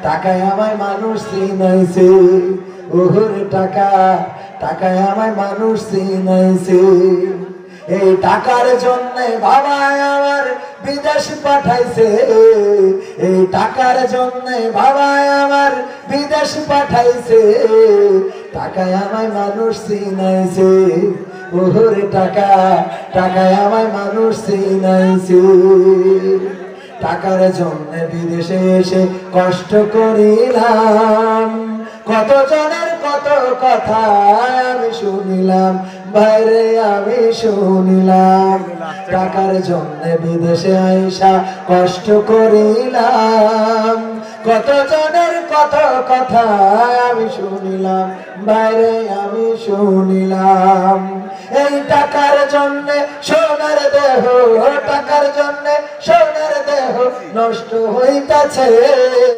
টাকায় আমায় মানুষ চিনাইছে, ওহরে টাকা, টাকায় আমায় মানুষ চিনাইছে। এই টাকার জন্য বাবা আমার বিদেশ পাঠাইছে, এই টাকার জন্য বাবা আমার বিদেশ পাঠাইছে। টাকায় আমায় মানুষ চিনাইছে, ওহরে টাকা, টাকায় আমায় মানুষ চিনাইছে। টাকার জন্য বিদেশে এসে কষ্ট করিলাম, কত জনের কত কথা আমি শুনিলাম, বাইরে আমি শুনিলাম। টাকার জন্য বিদেশে আইসা কষ্ট করিলাম, কত জনের কত কথা আমি শুনিলাম, বাইরে আমি শুনিলাম। এই টাকার জন্য সোনার দেহ, টাকার জন্য সোনার দেহ নষ্ট হইতাছে।